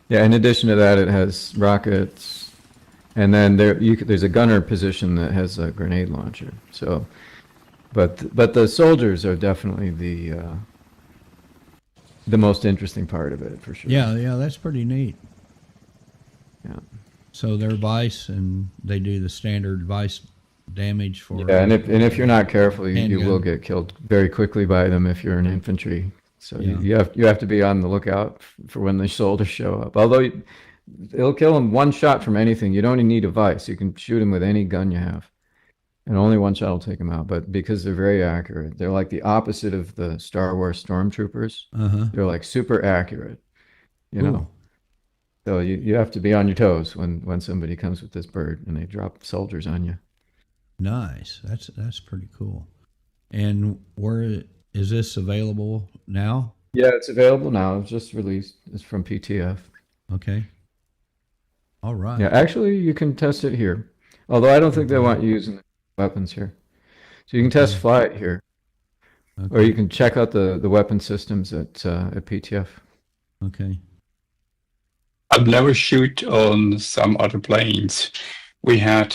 Yeah, in addition to that, it has rockets, and then there's a gunner position that has a grenade launcher. So, but the soldiers are definitely the most interesting part of it, for sure. Yeah, that's pretty neat. Yeah. So they're Vice, and they do the standard Vice damage for. Yeah, and if you're not careful, you will get killed very quickly by them if you're in infantry. So you have to be on the lookout for when the soldiers show up. Although it'll kill them one shot from anything. You don't even need a Vice. You can shoot them with any gun you have, and only one shot will take them out. But because they're very accurate, they're like the opposite of the Star Wars stormtroopers. They're like super accurate. You know. So you have to be on your toes when somebody comes with this bird and they drop soldiers on you. Nice. That's pretty cool. And where is this available now? Yeah, it's available now. It's just released. It's from PTF. Okay. All right. Yeah, actually, you can test it here. Although I don't think they want you using weapons here. So you can test flight here. Okay. Or you can check out the weapon systems at PTF. Okay. I'd never shoot on some other planes. We have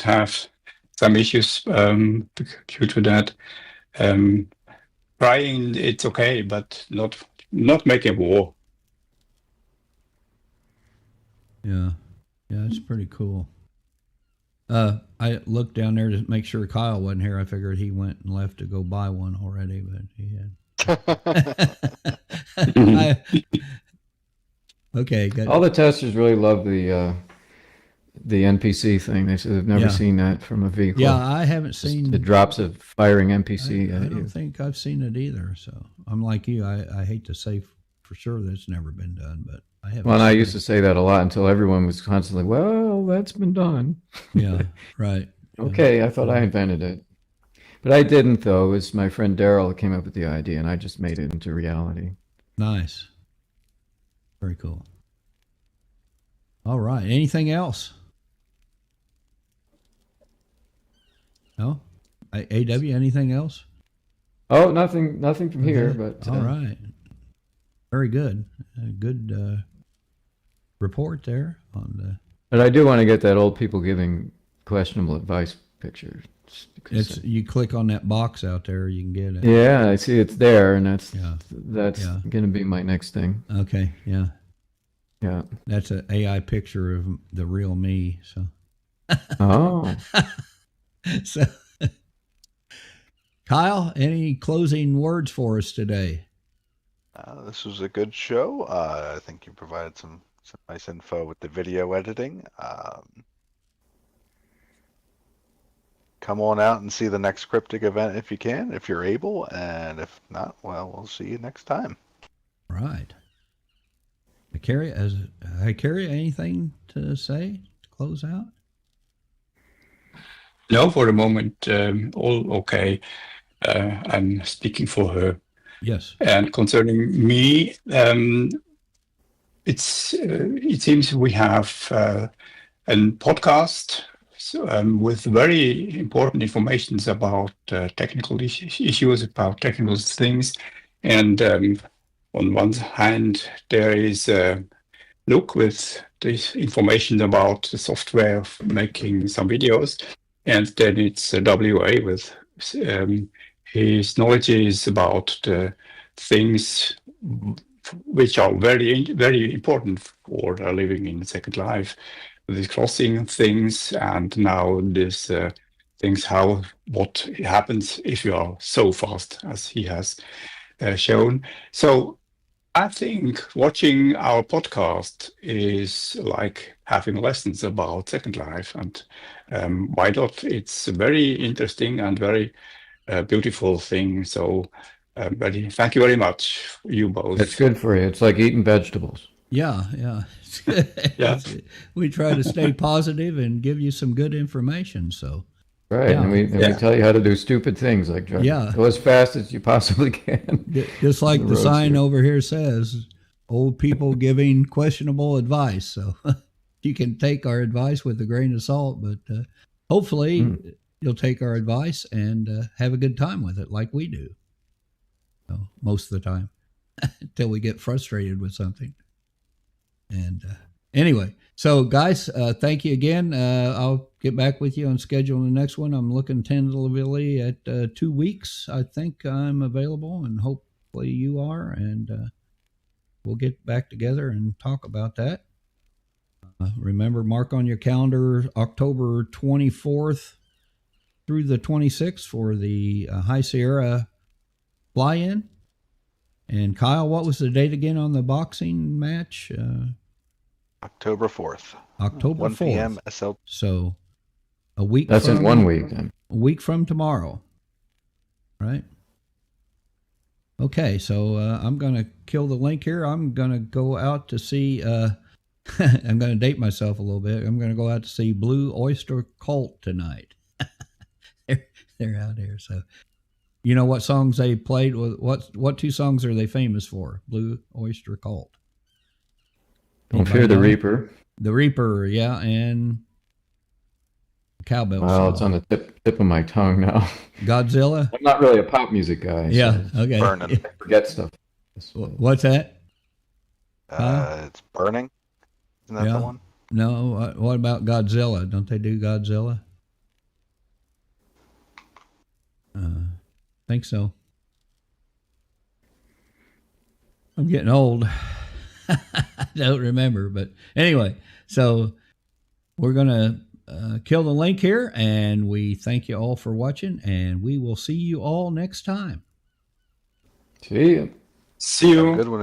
some issues due to that. Trying, it's okay, but not making war. Yeah, it's pretty cool. I looked down there to make sure Kyle wasn't here. I figured he went and left to go buy one already, but he had. Okay, good. All the testers really love the NPC thing. They said they've never seen that from a vehicle. Yeah, I haven't seen the drops of firing NPC. I don't think I've seen it either. So I'm like you. I hate to say for sure that it's never been done, but I haven't. Well, I used to say that a lot until everyone was constantly, "Well, that's been done." Yeah, right. Okay, I thought I invented it, but I didn't. Though it was my friend Daryl that came up with the idea, and I just made it into reality. Nice. Very cool. All right. Anything else? No? AW, anything else? Oh, nothing from here, but... All right. Very good. Good report there on the... But I do want to get that old people giving questionable advice picture. You click on that box out there, you can get it. Yeah, I see it's there, and that's going to be my next thing. Okay, yeah. Yeah. That's an AI picture of the real me, so. Oh. So, Kyle, any closing words for us today? This was a good show. I think you provided some nice info with the video editing. Come on out and see the next cryptic event if you can, if you're able, and if not, well, we'll see you next time. Right. Carrie, anything to say to close out? No, for the moment, all okay. I'm speaking for her. Yes. And concerning me, it seems we have a podcast with very important information about technical issues, about technical things. And on one hand, there is a look with this information about the software of making some videos. And then it's a WA with his knowledge is about the things which are very, very important for living in Second Life. These crossing things, and now this things what happens if you are so fast as he has shown. So I think watching our podcast is like having lessons about Second Life, and why not? It's a very interesting and very beautiful thing. So But thank you very much, you both. It's good for you. It's like eating vegetables. Yeah. Yeah. We try to stay positive and give you some good information. So. Right, Yeah. and we tell you how to do stupid things like go as fast as you possibly can. Just like the sign over here says, old people giving questionable advice. So you can take our advice with a grain of salt, but hopefully you'll take our advice and have a good time with it like we do. So, most of the time until we get frustrated with something. And anyway, so guys, thank you again. I'll get back with you on scheduling the next one. I'm looking tentatively at 2 weeks. I think I'm available, and hopefully you are, and we'll get back together and talk about that. Remember, mark on your calendar October 24th through the 26th for the High Sierra fly-in. And Kyle, what was the date again on the boxing match? October 4th. October 1 4th. p.m. SL. So a week. That's in 1 week then. A week from tomorrow. Right? Okay, so I'm going to kill the link here. I'm going to go out to see, I'm going to date myself a little bit. I'm going to go out to see Blue Oyster Cult tonight. They're out here. So, you know what songs they played? What 2 songs are they famous for? Blue Oyster Cult. Don't Fear the Reaper. The Reaper, yeah, and Cowbell. Well, song. it's on the tip of my tongue now. Godzilla? I'm not really a pop music guy. Yeah, so okay. Burning. I forget stuff. What's that? It's Burning. Isn't that the one? No, what about Godzilla? Don't they do Godzilla? Think so. I'm getting old. I don't remember, but anyway, so we're going to kill the link here, and we thank you all for watching, and we will see you all next time. See you. See you. Good one.